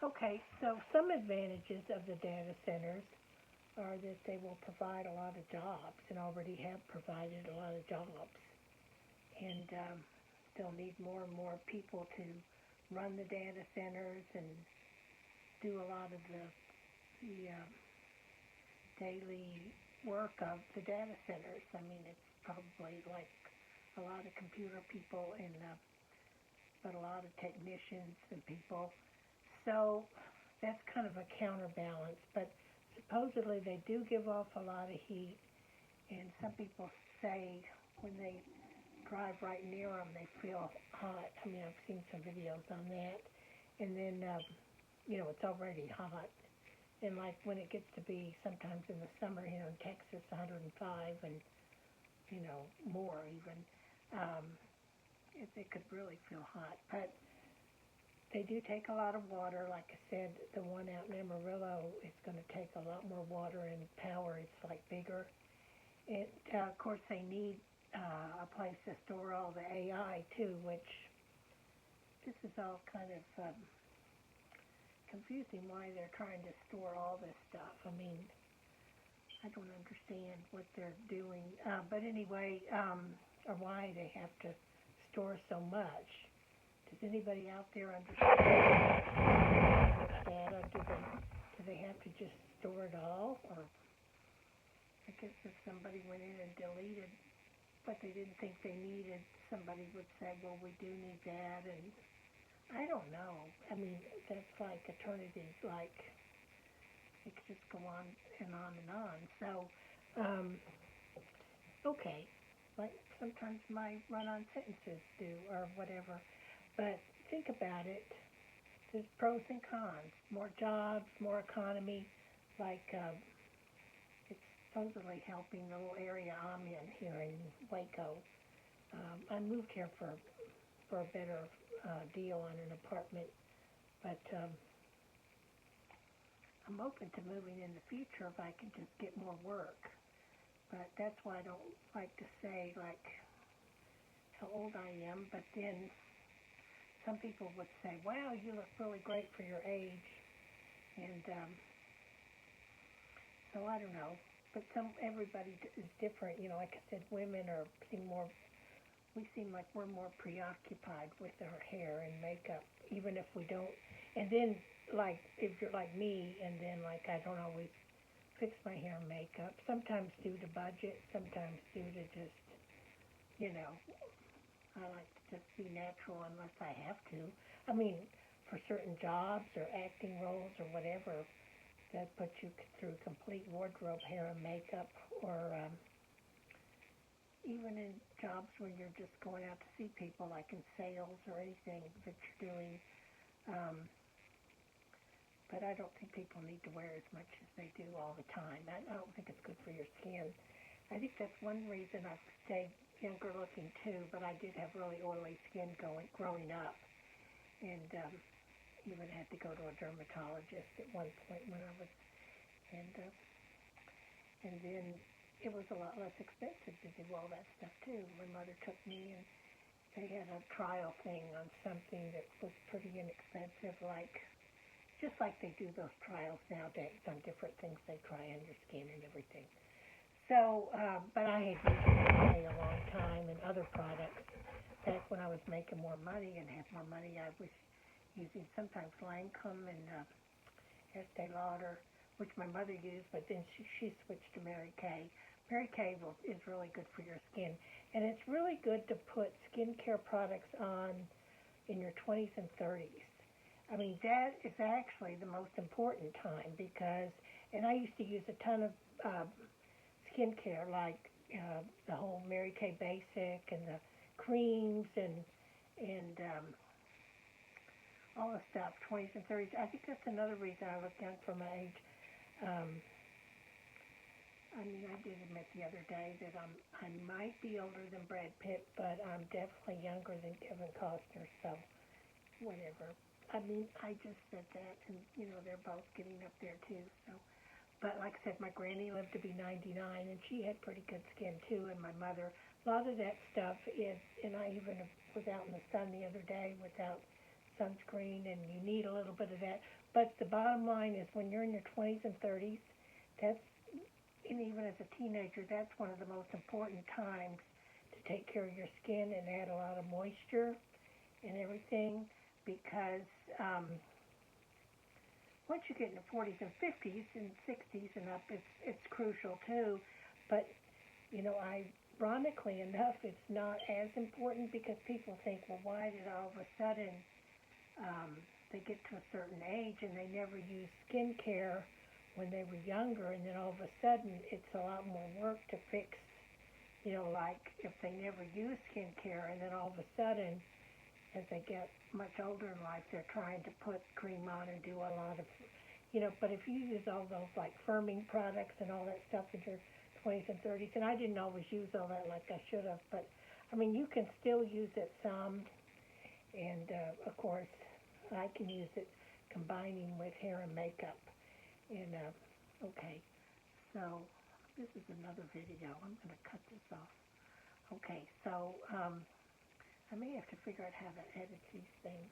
Okay, so some advantages of the data centers are that they will provide a lot of jobs and already have provided a lot of jobs. And they'll need more and more people to run the data centers and do a lot of the daily work of the data centers. I mean, it's probably like a lot of computer people and but a lot of technicians and people. So that's kind of a counterbalance. But supposedly they do give off a lot of heat, and some people say when they drive right near them, they feel hot. I mean, I've seen some videos on that. And then, it's already hot. And like when it gets to be sometimes in the summer, in Texas, 105 and, more even, um, it could really feel hot. But they do take a lot of water. Like I said, the one out in Amarillo is going to take a lot more water and power. It's like bigger. Of course, they need a place to store all the AI too, which this is all kind of confusing why they're trying to store all this stuff. I mean, I don't understand what they're doing. But anyway, or why they have to store so much. Does anybody out there understand this data? Do they have to just store it all? Or I guess if somebody went in and deleted what they didn't think they needed, somebody would say, well, we do need that. And I don't know. I mean, that's like eternity. Like, it could just go on and on and on. So, okay. Like, sometimes my run-on sentences do or whatever. But think about it. There's pros and cons. More jobs, more economy. Like, it's supposedly helping the little area I'm in here in Waco. I moved here for a better deal on an apartment, but I'm open to moving in the future if I can just get more work. But that's why I don't like to say like how old I am. But then some people would say, "Wow, you look really great for your age," and so I don't know. But everybody is different. Like I said, women seem more. We seem like we're more preoccupied with our hair and makeup, even if we don't. And then, like, if you're like me, and then, like, I don't always fix my hair and makeup, sometimes due to budget, sometimes due to just, I like to just be natural unless I have to. I mean, for certain jobs or acting roles or whatever, that puts you through complete wardrobe, hair and makeup, or even in jobs where you're just going out to see people, like in sales or anything that you're doing. Um, but I don't think people need to wear as much as they do all the time. I don't think it's good for your skin. I think that's one reason I've stayed younger looking too, but I did have really oily skin growing up, and even had to go to a dermatologist at one point when I was, and then it was a lot less expensive to do all that stuff too. My mother took me and they had a trial thing on something that was pretty inexpensive, like just like they do those trials nowadays on different things they try on your skin and everything. So, but I had used it a long time and other products. Back when I was making more money and had more money, I was using sometimes Lancome and Estee Lauder, which my mother used, but then she switched to Mary Kay. Mary Kay is really good for your skin, and it's really good to put skincare products on in your 20s and 30s. I mean, that is actually the most important time because, and I used to use a ton of skincare, like the whole Mary Kay Basic and the creams and all the stuff, 20s and 30s. I think that's another reason I look young for my age. Um, I mean, I did admit the other day that I might be older than Brad Pitt, but I'm definitely younger than Kevin Costner, so whatever. I mean, I just said that, and, they're both getting up there, too, so. But like I said, my granny lived to be 99, and she had pretty good skin, too, and my mother. A lot of that stuff is, and I even was out in the sun the other day without sunscreen, and you need a little bit of that. But the bottom line is when you're in your 20s and 30s, that's, and even as a teenager, that's one of the most important times to take care of your skin and add a lot of moisture and everything, because once you get in the 40s and 50s and 60s and up, it's crucial too. But, you know, ironically enough, it's not as important because people think, well, why did all of a sudden they get to a certain age and they never use skincare when they were younger, and then all of a sudden it's a lot more work to fix, you know, like if they never use skincare and then all of a sudden as they get much older in life they're trying to put cream on and do a lot of, you know, but if you use all those like firming products and all that stuff in your 20s and 30s, and I didn't always use all that like I should have, but I mean you can still use it some, and of course I can use it combining with hair and makeup. And, okay, so this is another video. I'm going to cut this off. Okay, so I may have to figure out how to edit these things.